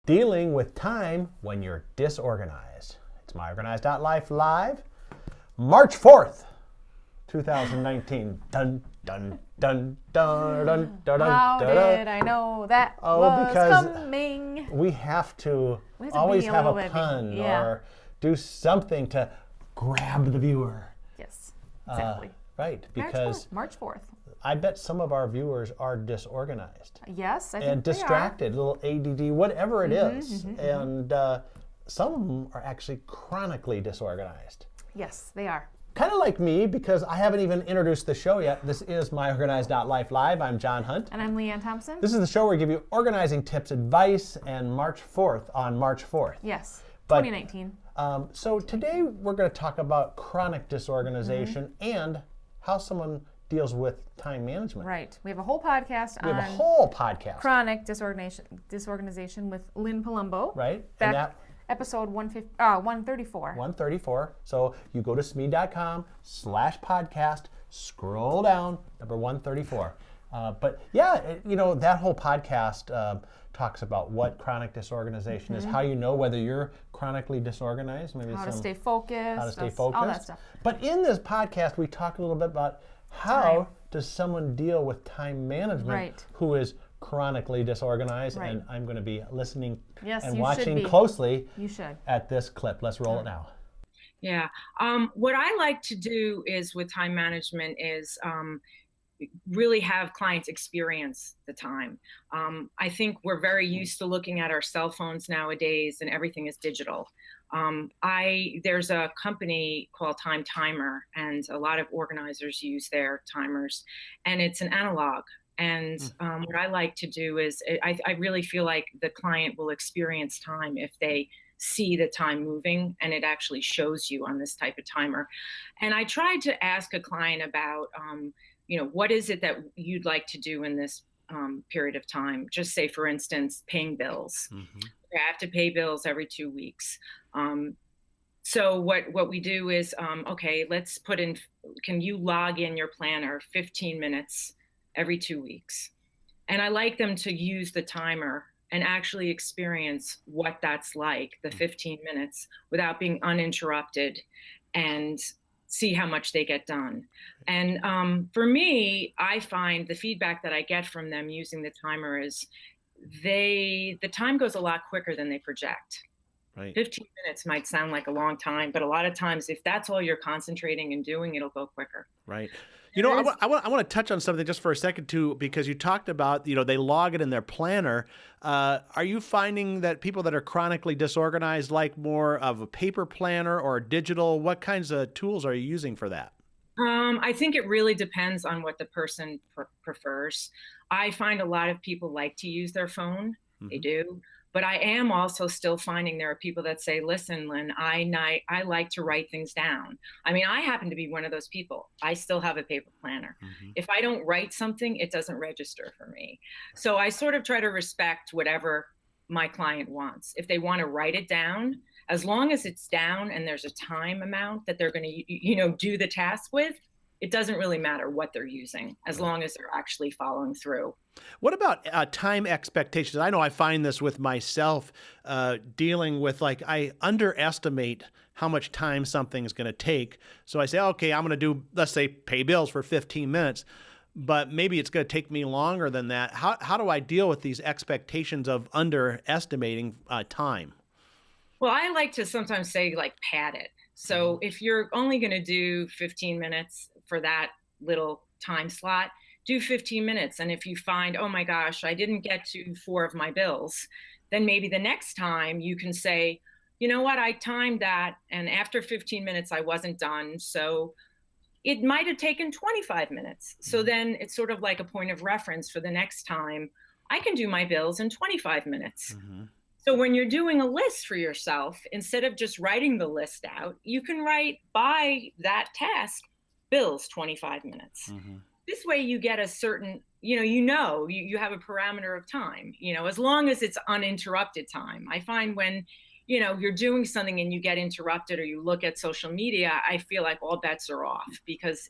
Dealing with time when you're disorganized. It's myOganized.life live, March 4th, 2019. Dun, dun, dun, dun, dun, dun, How dun, dun. did I know that was because coming? we have to We have to always be a have a little bit- pun yeah. or do something to grab the viewer. Yes, exactly. Right, because March 4th. I bet some of our viewers are disorganized. Yes, I think And they distracted, a little ADD, whatever it is. And some of them are actually chronically disorganized. are. Yes, they are. Kind of like me, because I haven't even introduced the show yet. This is myOganized.life live. I'm John Hunt. And I'm Leanne Thompson. This is the show where we give you organizing tips, advice, and March 4th on March 4th. Yes, But, 2019. So today we're going to talk about chronic disorganization and how someone deals with time management. Right. We have a whole podcast We on have a whole podcast. chronic disorganization with Lynn Palumbo. Right? Back And that episode 134. 134. So you go to sme.com/podcast, scroll down, number 134. But yeah, that whole podcast talks about what chronic disorganization is, how you know whether you're chronically disorganized, maybe How to stay focused. how to stay All that focused. stuff. But in this podcast, we talk a little bit about how Time. does someone deal with time management Right. who is chronically disorganized. Right. And I'm going to be listening Yes, and you should watching be. closely You should. at this clip. Let's roll it now. Yeah. What I like to do is with time management is really have clients experience the time. I think we're very used to looking at our cell phones nowadays and everything is digital. There's a company called Time Timer, and a lot of organizers use their timers, and it's an analog. And what I like to do is I really feel like the client will experience time if they see the time moving, and it actually shows you on this type of timer. And I tried to ask a client about, what is it that you'd like to do in this period of time? Just say, for instance, paying bills. I have to pay bills every 2 weeks. So what we do is, okay, let's put in, can you log in your planner 15 minutes every 2 weeks? And I like them to use the timer and actually experience what that's like, the 15 minutes, without being uninterrupted, and see how much they get done. And for me, I find the feedback that I get from them using the timer is the time goes a lot quicker than they project. Right. 15 minutes might sound like a long time, but a lot of times, if that's all you're concentrating and doing, it'll go quicker. Right. I want to touch on something just for a second too, because you talked about, they log it in their planner. Are you finding that people that are chronically disorganized like more of a paper planner or digital? What kinds of tools are you using for that? I think it really depends on what the person prefers. I find a lot of people like to use their phone. They do. But I am also still finding there are people that say, listen, Lynn, I like to write things down. I mean, I happen to be one of those people. I still have a paper planner. If I don't write something, it doesn't register for me. So I sort of try to respect whatever my client wants. If they want to write it down, as long as it's down and there's a time amount that they're going to, do the task with, it doesn't really matter what they're using, as long as they're actually following through. What about time expectations? I know I find this with myself, dealing with, I underestimate how much time something's going to take. So I say, okay, I'm going to do, let's say, pay bills for 15 minutes, but maybe it's going to take me longer than that. How do I deal with these expectations of underestimating time? Well, I like to sometimes say, pad it. So if you're only going to do 15 minutes for that little time slot, do 15 minutes. And if you find, oh my gosh, I didn't get to 4 of my bills, then maybe the next time you can say, you know what, I timed that, and after 15 minutes, I wasn't done. So it might have taken 25 minutes. So then it's sort of like a point of reference for the next time. I can do my bills in 25 minutes. So when you're doing a list for yourself, instead of just writing the list out, you can write by that task, bills 25 minutes. This way you get a certain, you have a parameter of time, as long as it's uninterrupted time. I find when, you're doing something and you get interrupted or you look at social media, I feel like all bets are off, because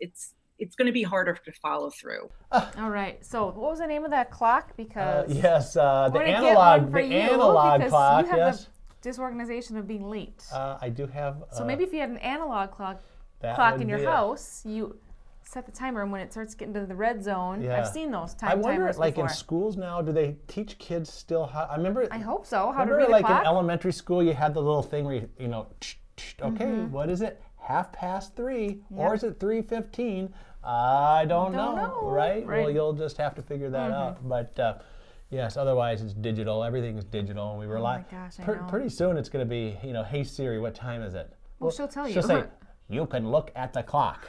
it's going to be harder to follow through. All right. So what was the name of that clock? Because Yes, the I wanna get analog, one for the you, analog because clock. you have Yes, the disorganization of being late. I do have. So maybe if you had an analog clock would in your be it. house, you set the timer, and when it starts getting to the red zone, Yeah. I've seen those I wonder, timers like before. in schools now, do they teach kids still how? I remember. I hope so. How to Remember, read a like clock? in elementary school, you had the little thing where you know, okay, what is it? 3:30, or is it 3:15? I don't know, right? Well, you'll just have to figure that out. But yes, otherwise it's digital. Everything is digital, and we rely. my gosh, I know. Pretty soon it's going to be, you know, hey Siri, what time is it? Well, she'll tell She'll you. say, you can look at the clock.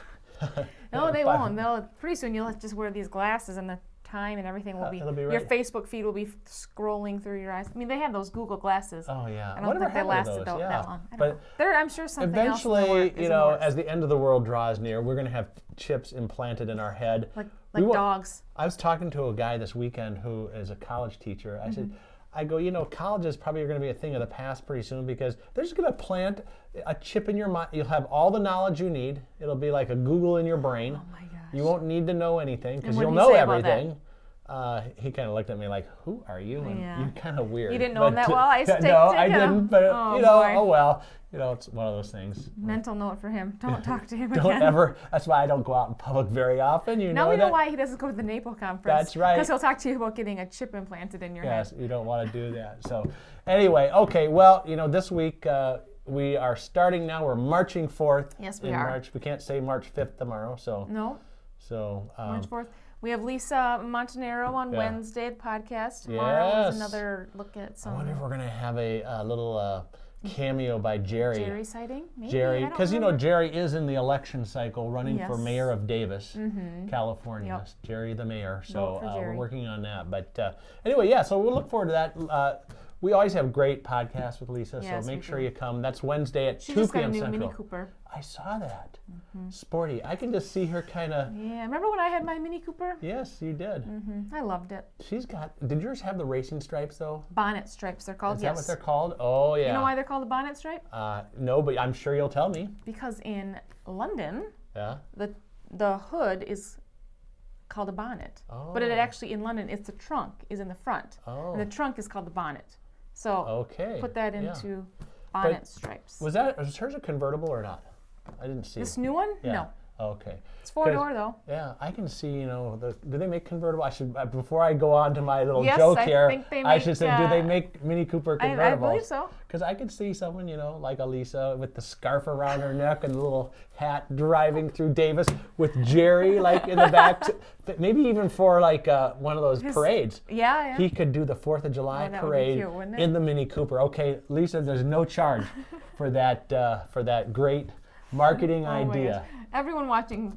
No, they won't. They'll pretty soon you'll just wear these glasses, and the time and everything will be. it'll be Your right. Facebook feed will be scrolling through your eyes. I mean, they have those Google glasses. Oh yeah. I don't Whatever think they happened to lasted those? that Yeah. long. I don't But know. I'm sure something else in the eventually, works- is you in the know, works. as the end of the world draws near, we're going to have chips implanted in our head. like We wa- dogs. I was talking to a guy this weekend who is a college teacher. I said, Mm-hmm. I go, you know, college is probably going to be a thing of the past pretty soon because they're just going to plant a chip in your mind. You'll have all the knowledge you need. It'll be like a Google in your brain. Oh my gosh. You won't need to know anything because what you'll did he know say about that? everything. He kind of looked at me like, "Who are you?" And Yeah. you're kind of weird. You didn't know him that But, well? I used to take- no, take I him. didn't. But Oh, you know, boy. oh well. You know, it's one of those things. Mental note for him. Don't talk to him Don't again. ever. That's why I don't go out in public very often. You Now know we that. know why he doesn't go to the NAPO conference. That's right. Because he'll talk to you about getting a chip implanted in your Yes, head. you don't want to do that. So, anyway, okay. Well, you know, this week we are starting now. We're marching forth. Yes, we in are. March. We can't say March 5th tomorrow. So, No, March 4th. We have Lisa Montanaro on Yeah. Wednesday, the podcast. Tomorrow Yes. is another look at I wonder if some we're gonna have a little cameo by Jerry. Jerry sighting. Maybe. Jerry, I don't because you know remember. Jerry is in the election cycle, running for Yes. mayor of Davis, California. Yep. Jerry the mayor. Vote So for we're Jerry. working on that. But anyway, yeah. So we'll look forward to that. We always have great podcasts with Lisa, Yes, so we make sure do. you come. That's Wednesday at She 2 just got a p.m. new Central. Mini Cooper. I saw that. Sporty. I can just see her kind of. Yeah, remember when I had my Mini Cooper? Yes, you did. I loved it. She's got. Did yours have the racing stripes though? Bonnet stripes, they're called. Is yes. that what they're called? Oh yeah. You know why they're called a bonnet stripe? No, but I'm sure you'll tell me. Because in London, Yeah. the hood is called a bonnet. But it Oh. actually in London, it's the trunk is in the front. Oh. And the trunk is called the bonnet. So Okay. put that yeah. into bonnet stripes. Was hers a convertible or not? I didn't see. This new one? Yeah. No. Okay. It's 4-door though. Yeah, I can see. You know, do they make convertible? I should before I go on to my little Yes, joke I here. think they I should make, say, do they make Mini Cooper convertibles? I believe so. Because I could see someone, you know, like Elisa with the scarf around her neck and the little hat driving through Davis with Jerry like in the back. But maybe even for like one of those parades. Yeah, yeah. He could do the 4th of July Oh, that would be parade cute, wouldn't it? in the Mini Cooper. Okay, Lisa, there's no charge for that great marketing Oh my idea. gosh. Everyone watching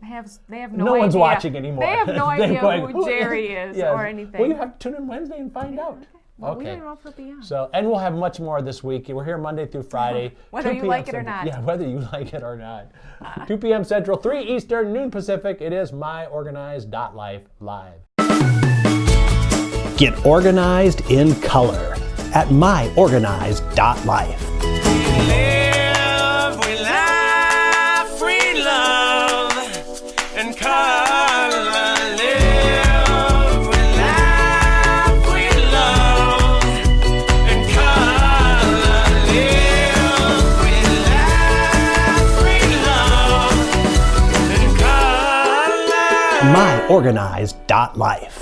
they have no No idea. one's watching anymore. They have no They're idea going, who Jerry is Yes. or anything. Well, you have to tune in Wednesday and find out. Well, we Okay. don't even know if he'll be on. So, and we'll have much more this week. We're here Monday through Friday. Whether 2 you p.m. like it or Central. not. Yeah, whether you like it or not. 2 p.m. Central, 3 Eastern, noon Pacific. It is myOganized.life live. Get organized in color at myOganized.life. Live, we laugh, we love, and color. Live, we laugh, we love, and color. Live, we laugh, we love, and color. myOganized.life.